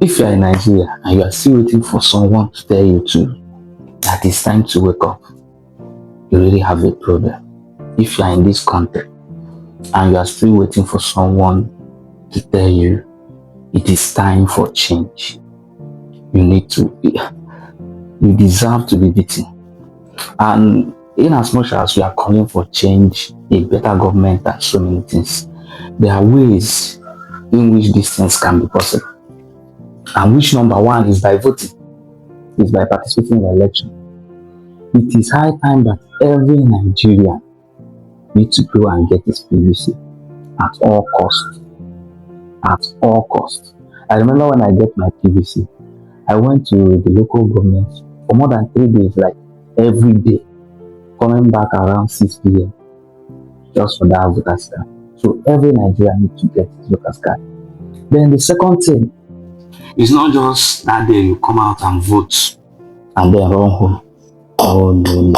If you are in Nigeria and you are still waiting for someone to tell you that it's time to wake up, you really have a problem. If you are in this country and you are still waiting for someone to tell you it is time for change, you deserve to be beaten. And in as much as we are calling for change, a better government and so many things, there are ways in which these things can be possible. And which number one is by voting, is by participating in the election. It is high time that every Nigerian needs to go and get his PVC at all costs. At all costs. I remember when I get my PVC, I went to the local government for more than 3 days, like every day, coming back around 6 p.m. just for that voter's card. So every Nigerian needs to get his voter's card. Then the second thing is not just that day you come out and vote and then run home. Oh no,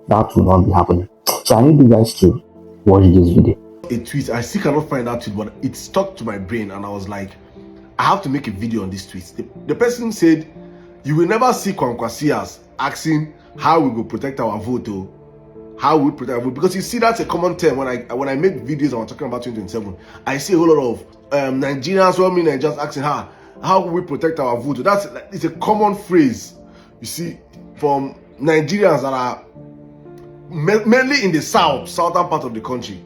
that will not be happening. So I need you guys to watch this video. A tweet, I still cannot find that tweet, but it stuck to my brain and I was like, I have to make a video on this tweet. The person said, you will never see Kwankwasias asking how we will protect our vote, how we protect our vote, because you see that's a common term when I make videos and I'm talking about 2027. I see a whole lot of Nigerians, Nigerians asking how will we protect our vote. It's a common phrase you see from Nigerians that are mainly in the southern part of the country,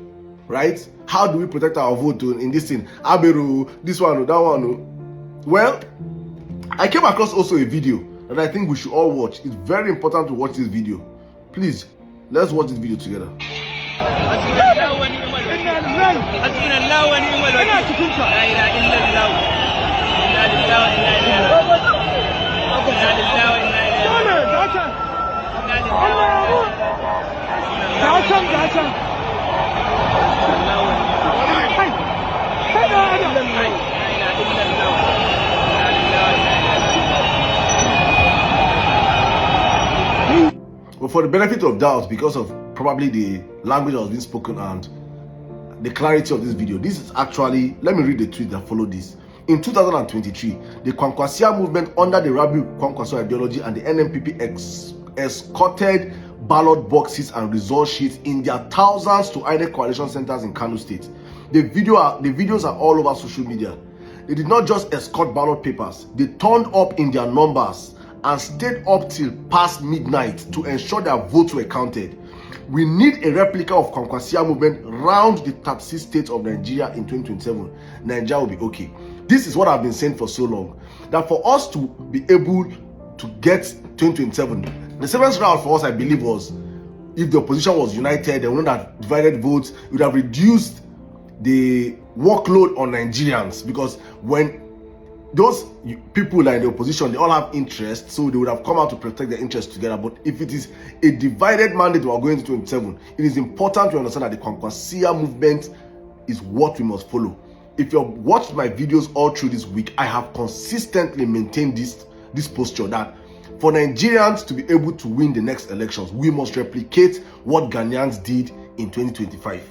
right? How do we protect our vote in this thing? Aberu, this one, that one. Well, I came across also a video that I think we should all watch. It's very important to watch this video. Please, let's watch this video together. But for the benefit of doubt, because of probably the language that was being spoken and the clarity of this video, this is actually, let me read the tweet that followed this. In 2023, the Kwankwasia movement under the Rabi Kwankwaso ideology and the NNPP escorted ballot boxes and result sheets in their thousands to INEC coalition centers in Kano State. The videos are all over social media. They did not just escort ballot papers, they turned up in their numbers and stayed up till past midnight to ensure their votes were counted. We need a replica of Kwankwasia movement round the 36 states of Nigeria in 2027. Nigeria will be okay. This is what I've been saying for so long, that for us to be able to get 2027, the safest route for us, I believe, was if the opposition was united, they would not have divided votes, it would have reduced the workload on Nigerians, because when those people like the opposition, they all have interests, so they would have come out to protect their interests together. But if it is a divided mandate we are going to 27, it is important to understand that the Kwankwasia movement is what we must follow. If you've watched my videos all through this week, I have consistently maintained this posture that for Nigerians to be able to win the next elections, we must replicate what Ghanaians did in 2025.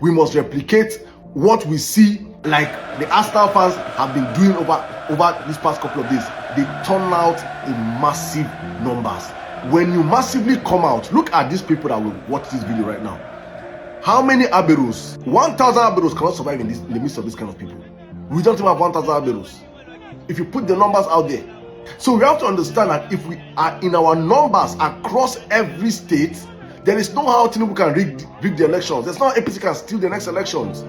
We must replicate what we see like the Arsenal fans have been doing over these past couple of days. They turn out in massive numbers. When you massively come out, look at these people that will watch this video right now. How many Aberos? 1,000 Aberos cannot survive in the midst of this kind of people. We don't even have 1,000 Aberos. If you put the numbers out there. So we have to understand that if we are in our numbers across every state, there is no how Tinubu can rig the elections. There's no APC can steal the next elections.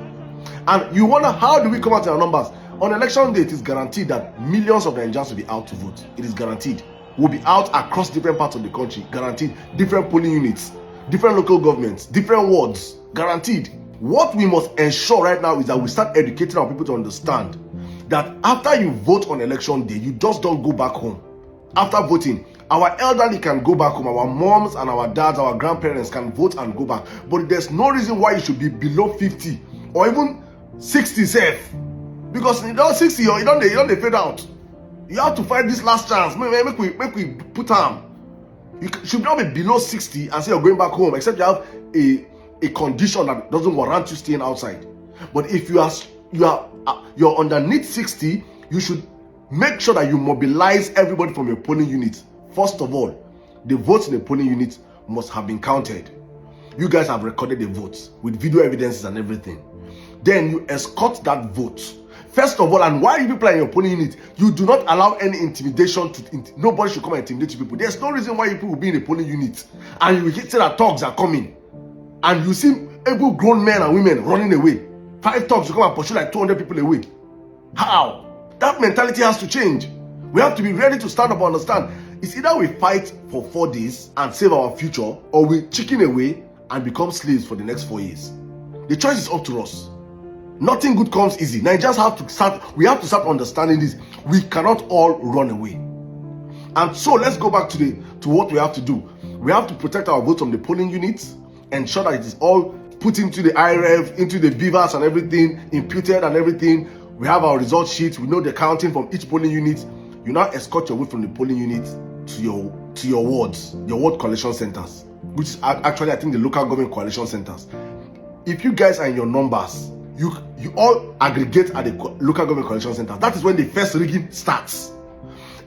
And you wonder, how do we come out in our numbers? On election day, it is guaranteed that millions of Nigerians will be out to vote. It is guaranteed. We'll be out across different parts of the country. Guaranteed. Different polling units, different local governments, different wards. Guaranteed. What we must ensure right now is that we start educating our people to understand that after you vote on election day, you just don't go back home. After voting, our elderly can go back home. Our moms and our dads, our grandparents can vote and go back. But there's no reason why you should be below 50 or even 60 safe, because you don't 60 or you don't fade out. You have to fight this last chance. Make we put arm. You should not be below 60 and say you're going back home, except you have a condition that doesn't warrant you staying outside. But if you're underneath 60, you should make sure that you mobilize everybody from your polling unit. First of all, the votes in the polling unit must have been counted. You guys have recorded the votes with video evidences and everything. Then you escort that vote. First of all, and while you people are in your polling unit, you do not allow any intimidation nobody should come and intimidate you people. There's no reason why you people will be in a polling unit and you say that thugs are coming and you see able grown men and women running away. 5 thugs to come and pursue like 200 people away. How? That mentality has to change. We have to be ready to stand up and understand. It's either we fight for 4 days and save our future, or we chicken away and become slaves for the next 4 years. The choice is up to us. Nothing good comes easy. Nigerians we have to start understanding this. We cannot all run away. And so let's go back to what we have to do. We have to protect our votes from the polling units, ensure that it is all put into the IREV, into the beavers and everything, imputed and everything. We have our result sheets. We know the counting from each polling unit. You now escort your vote from the polling unit to your wards, your ward collection centers, which is actually, I think, the local government collection centers. If you guys are in your numbers, you all aggregate at the local government collection centers. That is when the first rigging starts.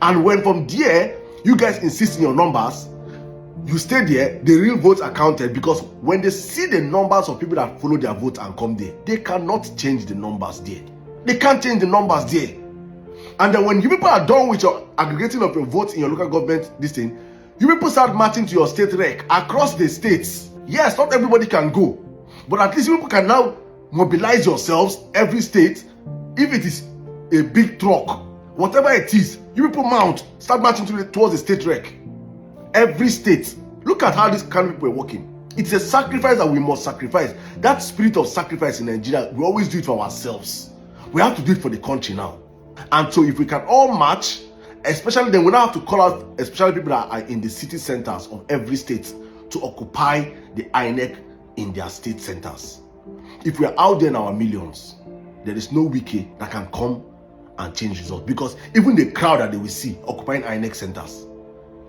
And when from there, you guys insist in your numbers, you stay there, the real votes are counted, because when they see the numbers of people that follow their votes and come there, they cannot change the numbers there. They can't change the numbers there. And then when you people are done with your aggregating of your votes in your local government, this thing, you people start marching to your state rec across the states. Yes, not everybody can go, but at least you people can now mobilize yourselves, every state. If it is a big truck, whatever it is, you people mount, start marching towards the state rec. Every state. Look at how these kind of people are working. It's a sacrifice that we must sacrifice. That spirit of sacrifice in Nigeria, we always do it for ourselves. We have to do it for the country now. And so if we can all march, especially then we now have to call out, especially people that are in the city centers of every state, to occupy the INEC in their state centers. If we are out there in our millions, there is no wiki that can come and change results, because even the crowd that they will see occupying INEC centers,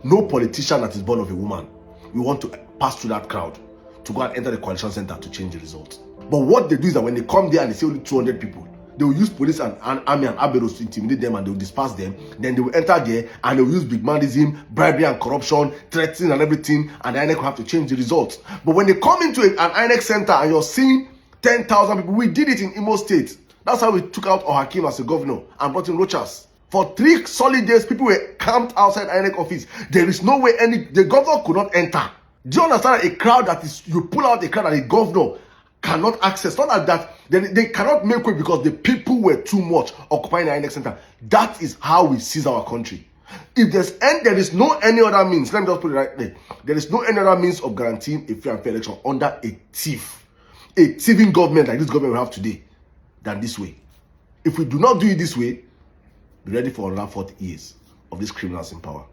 no politician that is born of a woman will want to pass through that crowd to go and enter the coalition center to change the results. But what they do is that when they come there and they see only 200 people, they will use police and army and aberos to intimidate them, and they will disperse them. Then they will enter there and they will use big manism, bribery and corruption, threatening and everything, and the INEC will have to change the results. But when they come into an INEC center and you're seeing 10,000 people, we did it in Imo State. That's how we took out Ohakim as a governor and brought in Rochas. For 3 solid days, people were camped outside INEC office. There is no way the governor could not enter. Do you understand? A crowd that is, you pull out a crowd that the governor cannot access. Not that they cannot make way because the people were too much occupying the INEC center. That is how we seize our country. If there is no any other means, let me just put it right there. There is no any other means of guaranteeing a free and fair election under a thieving government like this government we have today than this way. If we do not do it this way, be ready for another 40 years of these criminals in power.